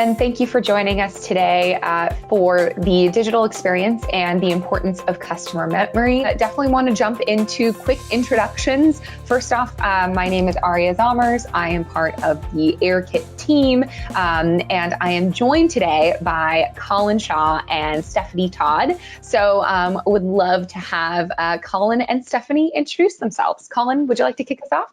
and thank you for joining us today for the digital experience and the importance of customer memory. I definitely want to jump into quick introductions. First off, my name is Aria Zommers. I am part of the Airkit team, and I am joined today by Colin Shaw and Stephanie Todd. So would love to have Colin and Stephanie introduce themselves. Colin, would you like to kick us off?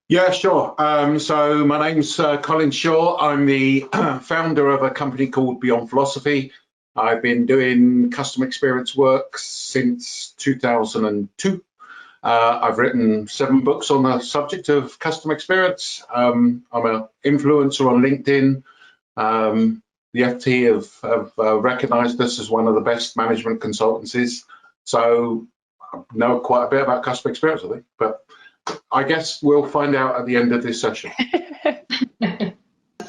Yeah, sure. So my name's Colin Shaw. I'm the founder of a company called Beyond Philosophy. I've been doing customer experience work since 2002. I've written 7 books on the subject of customer experience. I'm an influencer on LinkedIn. The FT have recognized us as one of the best management consultancies. So I know quite a bit about customer experience, I think, but I guess we'll find out at the end of this session.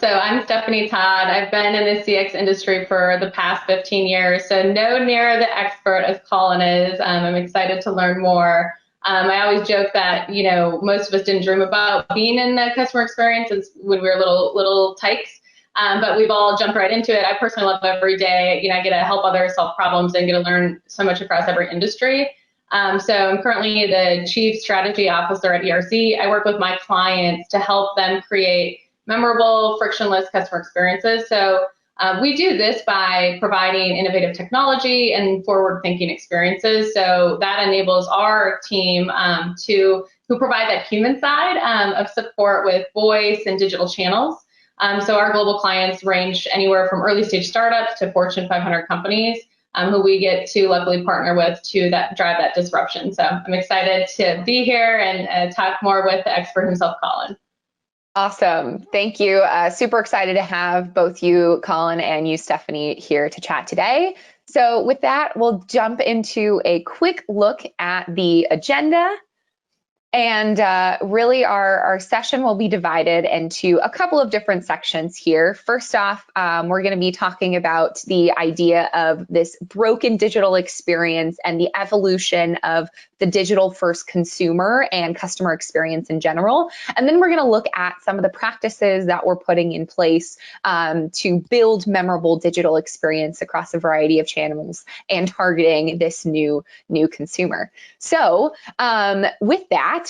So I'm Stephanie Todd. I've been in the CX industry for the past 15 years, so no near the expert as Colin is. I'm excited to learn more. I always joke that, you know, most of us didn't dream about being in the customer experience when we were little tykes, but we've all jumped right into it. I personally love every day. You know, I get to help others solve problems and get to learn so much across every industry. So I'm currently the Chief Strategy Officer at ERC. I work with my clients to help them create memorable, frictionless customer experiences. So we do this by providing innovative technology and forward-thinking experiences. So that enables our team who provide that human side of support with voice and digital channels. So our global clients range anywhere from early-stage startups to Fortune 500 companies. Who we get to luckily partner with to drive that disruption. So I'm excited to be here and talk more with the expert himself, Colin. Awesome. Thank you. Super excited to have both you, Colin, and you, Stephanie, here to chat today. So with that, we'll jump into a quick look at the agenda. And really our session will be divided into a couple of different sections here. First off, we're going to be talking about the idea of this broken digital experience and the evolution of the digital first consumer and customer experience in general. And then we're going to look at some of the practices that we're putting in place to build memorable digital experience across a variety of channels and targeting this new consumer. So with that,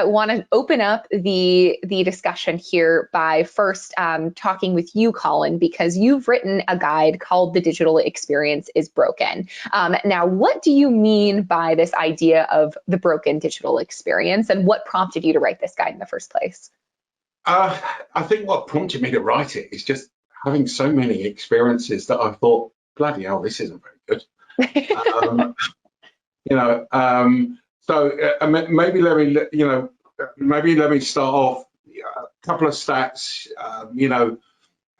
want to open up the discussion here by first talking with you, Colin, because you've written a guide called The Digital Experience is Broken. Now, what do you mean by this idea of the broken digital experience, and what prompted you to write this guide in the first place? I think what prompted me to write it is just having so many experiences that I thought, bloody hell, this isn't very good. So maybe let me start off a couple of stats.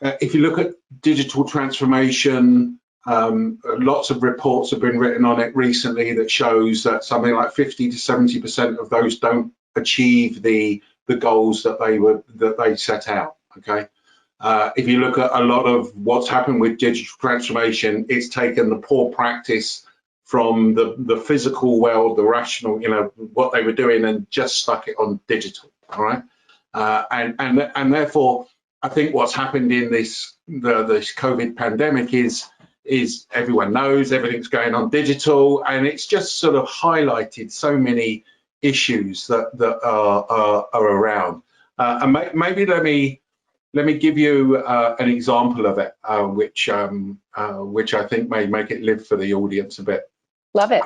If you look at digital transformation, lots of reports have been written on it recently that shows that something like 50 to 70% of those don't achieve the goals that they set out. Okay. If you look at a lot of what's happened with digital transformation, it's taken the poor practice from the physical world, the rational, what they were doing, and just stuck it on digital. All right, and therefore, I think what's happened in this COVID pandemic is everyone knows everything's going on digital, and it's just sort of highlighted so many issues that are around. And maybe let me give you an example of it, which I think may make it live for the audience a bit. Love it.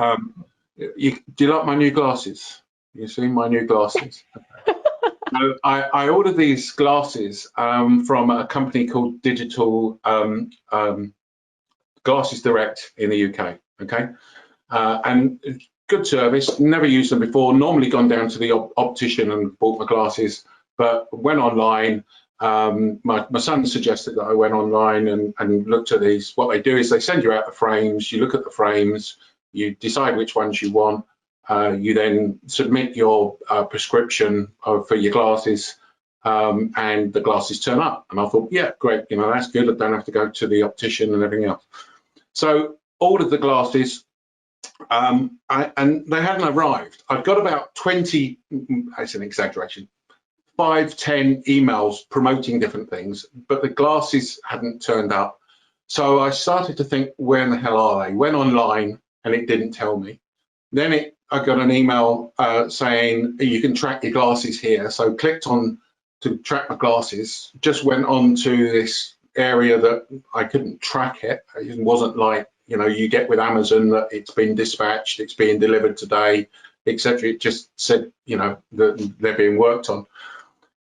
Do you like my new glasses? You see my new glasses? So I ordered these glasses from a company called Digital Glasses Direct in the UK. Okay, and good service. Never used them before. Normally gone down to the optician and bought my glasses, but went online. My son suggested that I went online and looked at these. What they do is they send you out the frames. You look at the frames. You decide which ones you want. You then submit your prescription for your glasses, and the glasses turn up. And I thought, yeah, great, that's good. I don't have to go to the optician and everything else. So ordered the glasses, and they hadn't arrived. I've got about 20, it's an exaggeration, 5, 10 emails promoting different things, but the glasses hadn't turned up. So I started to think, where in the hell are they? Went online and it didn't tell me. Then I got an email saying you can track your glasses here. So clicked on to track my glasses, just went on to this area that I couldn't track it. It wasn't like, you know, you get with Amazon that it's been dispatched, it's being delivered today, etc. It just said, you know, that they're being worked on.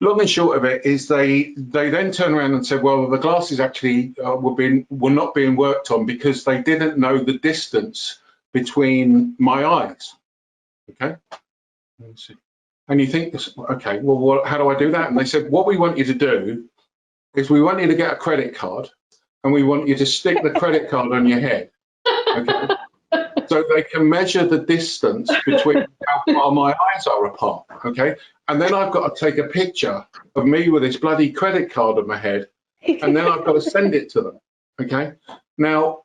Long and short of it is they then turned around and said, well, the glasses actually were not being worked on because they didn't know the distance between my eyes. Okay. Let's see. And you think, okay, well, how do I do that? And they said, what we want you to do is we want you to get a credit card and we want you to stick the credit card on your head. Okay. So they can measure the distance between how far my eyes are apart. Okay. And then I've got to take a picture of me with this bloody credit card on my head, and then I've got to send it to them. Okay. Now,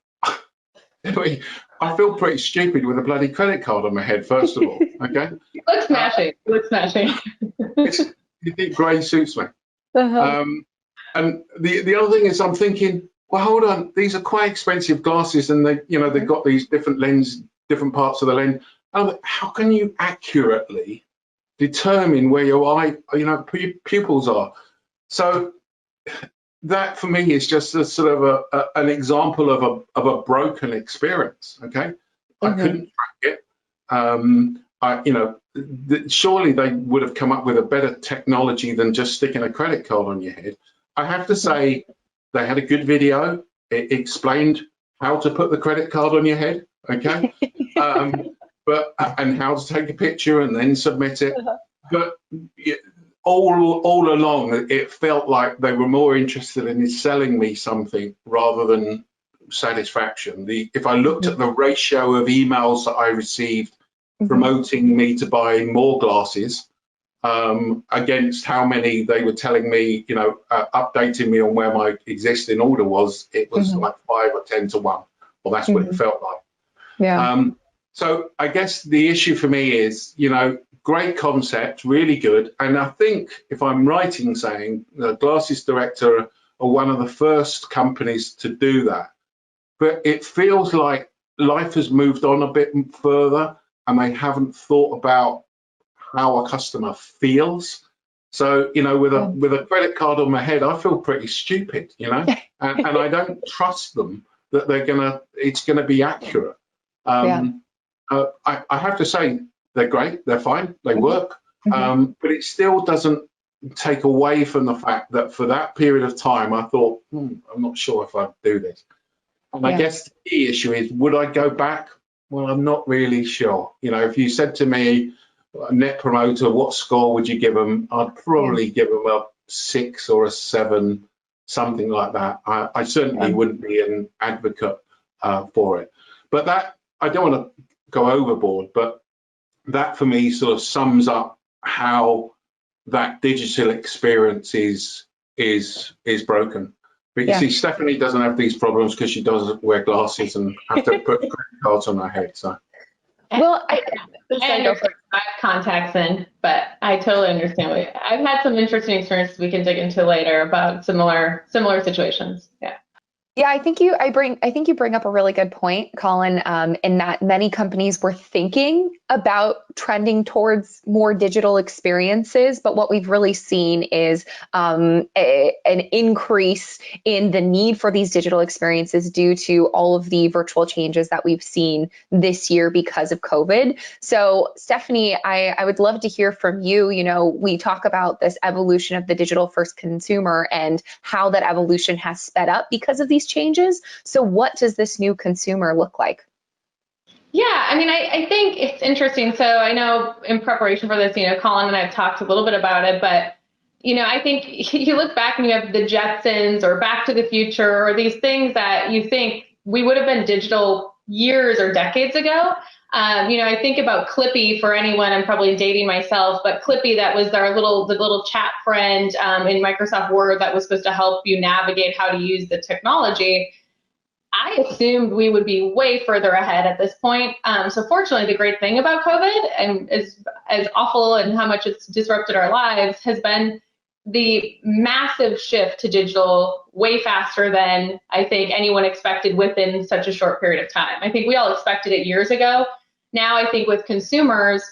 I feel pretty stupid with a bloody credit card on my head, first of all. Okay. Looks smashing. Looks smashing. You think grey suits me. And the other thing is, I'm thinking, well, hold on, these are quite expensive glasses, and they, you know, they've got these different lens, different parts of the lens. How can you accurately determine where your eye, you know, pupils are? So that for me is just a sort of an example of a broken experience. Okay, I couldn't track it. You know, surely they would have come up with a better technology than just sticking a credit card on your head. I have to say, they had a good video. It explained how to put the credit card on your head, okay? And how to take a picture and then submit it. But all along, it felt like they were more interested in selling me something rather than satisfaction. If I looked at the ratio of emails that I received promoting me to buy more glasses, against how many they were telling me, you know, updating me on where my existing order was, it was like 5 or 10 to 1. Well, that's what it felt like. Yeah. So I guess the issue for me is, you know, great concept, really good. And I think if I'm right in saying the Glasses Director are one of the first companies to do that. But it feels like life has moved on a bit further and they haven't thought about how a customer feels. So, you know, with a credit card on my head, I feel pretty stupid, you know, and I don't trust them that it's gonna be accurate. I have to say they're great, they're fine, they work, but it still doesn't take away from the fact that for that period of time, I thought, I'm not sure if I'd do this. And I guess the key issue is, would I go back? Well, I'm not really sure. You know, if you said to me, Net Promoter, what score would you give them? I'd probably give them a 6 or a 7, something like that. I certainly wouldn't be an advocate for it. But that, I don't want to go overboard, but that for me sort of sums up how that digital experience is broken. But you see, Stephanie doesn't have these problems because she doesn't wear glasses and have to put credit cards on her head. So, well, I understand I have contacts in, but I totally understand. I've had some interesting experiences we can dig into later about similar situations. Yeah, I think you bring up a really good point, Colin, in that many companies were thinking about trending towards more digital experiences, but what we've really seen is an increase in the need for these digital experiences due to all of the virtual changes that we've seen this year because of COVID. So, Stephanie, I would love to hear from you. You know, we talk about this evolution of the digital first consumer and how that evolution has sped up because of these changes. So what does this new consumer look like? Yeah, I mean, I think it's interesting. So I know in preparation for this, you know, Colin and I have talked a little bit about it, but, you know, I think you look back and you have the Jetsons or Back to the Future or these things that you think we would have been digital years or decades ago. You know, I think about Clippy for anyone, I'm probably dating myself, but Clippy, that was the little chat friend in Microsoft Word that was supposed to help you navigate how to use the technology. I assumed we would be way further ahead at this point. So fortunately, the great thing about COVID is as awful and how much it's disrupted our lives has been the massive shift to digital way faster than I think anyone expected within such a short period of time. I think we all expected it years ago. Now I think with consumers,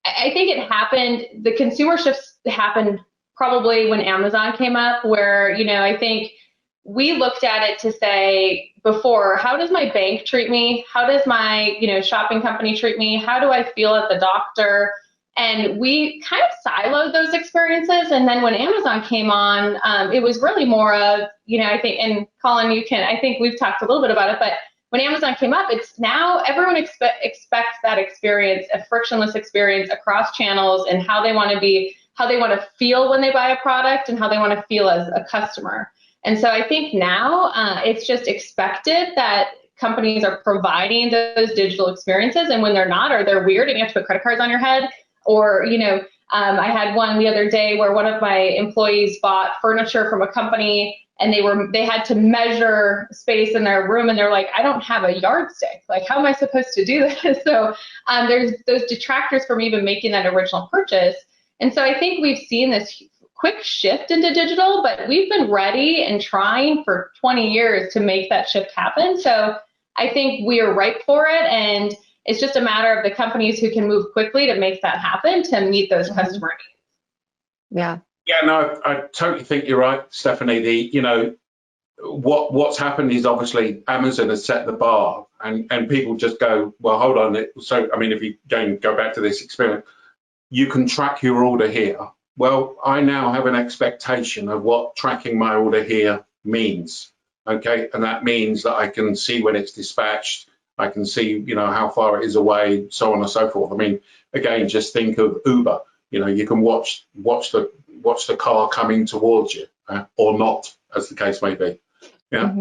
I think it happened, the consumer shifts happened probably when Amazon came up, where, I think we looked at it to say before, how does my bank treat me? How does my, shopping company treat me? How do I feel at the doctor? And we kind of siloed those experiences. And then when Amazon came on, it was really more of, I think, and Colin, I think we've talked a little bit about it, but when Amazon came up, it's now everyone expects that experience, a frictionless experience across channels, and how they want to feel when they buy a product and how they want to feel as a customer. And so I think now it's just expected that companies are providing those digital experiences, and when they're not, or they're weird and you have to put credit cards on your head, or, I had one the other day where one of my employees bought furniture from a company and they had to measure space in their room, and they're like, I don't have a yardstick. Like, how am I supposed to do this? So there's those detractors from even making that original purchase. And so I think we've seen this quick shift into digital, but we've been ready and trying for 20 years to make that shift happen. So I think we are ripe for it, and it's just a matter of the companies who can move quickly to make that happen to meet those customer needs. Yeah. Yeah, no, I totally think you're right, Stephanie. What's happened is obviously Amazon has set the bar, and people just go, well, hold on. So, I mean, if you go back to this experiment, you can track your order here. Well, I now have an expectation of what tracking my order here means. Okay, and that means that I can see when it's dispatched. I can see, how far it is away, so on and so forth. I mean, again, just think of Uber. You can watch the car coming towards you, or not, as the case may be. Yeah.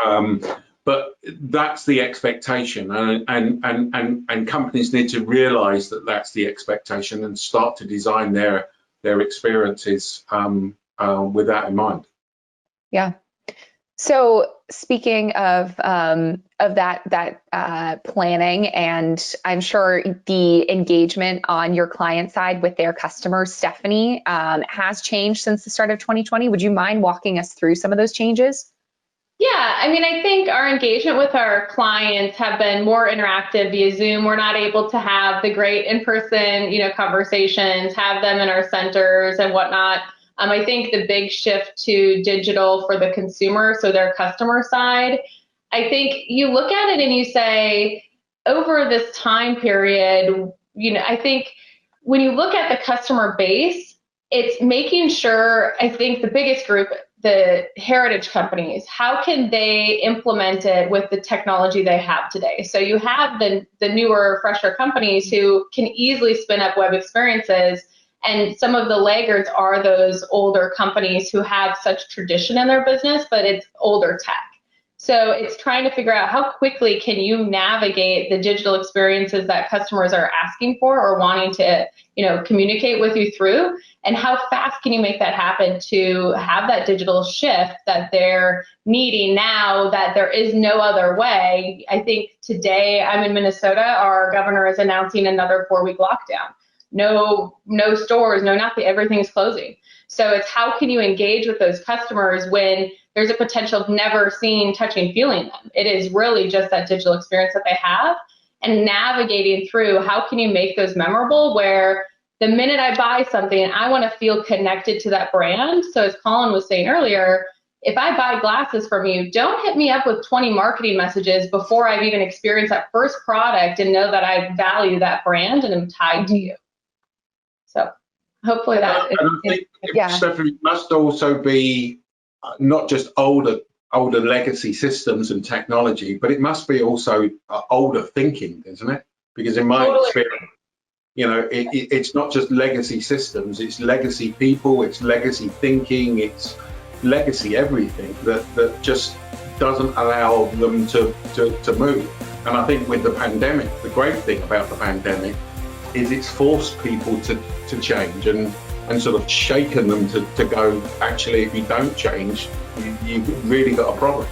Mm-hmm. But that's the expectation, and companies need to realise that that's the expectation and start to design their experiences with that in mind. Yeah. So speaking of that planning, and I'm sure the engagement on your client side with their customers, Stephanie, has changed since the start of 2020. Would you mind walking us through some of those changes? Yeah, I mean, I think our engagement with our clients have been more interactive via Zoom. We're not able to have the great in-person, conversations, have them in our centers and whatnot. I think the big shift to digital for the consumer, so their customer side, I think you look at it and you say, over this time period, I think when you look at the customer base, it's making sure, I think the biggest group, the heritage companies, how can they implement it with the technology they have today? So you have the newer, fresher companies who can easily spin up web experiences, and some of the laggards are those older companies who have such tradition in their business, but it's older tech. So it's trying to figure out how quickly can you navigate the digital experiences that customers are asking for or wanting to, communicate with you through, and how fast can you make that happen to have that digital shift that they're needing now, that there is no other way. I think today I'm in Minnesota, our governor is announcing another 4-week lockdown. No stores, no nothing, everything's closing. So it's how can you engage with those customers when there's a potential of never seeing, touching, feeling them. It is really just that digital experience that they have, and navigating through how can you make those memorable, where the minute I buy something, I want to feel connected to that brand. So as Colin was saying earlier, if I buy glasses from you, don't hit me up with 20 marketing messages before I've even experienced that first product and know that I value that brand and am tied to you. So hopefully that Stephanie, must also be not just older legacy systems and technology, but it must be also older thinking, isn't it? Because in my experience, it's not just legacy systems, it's legacy people, it's legacy thinking, it's legacy everything that just doesn't allow them to move. And I think with the pandemic, the great thing about the pandemic is it's forced people to change and sort of shaken them to go, actually, if you don't change, you've really got a problem.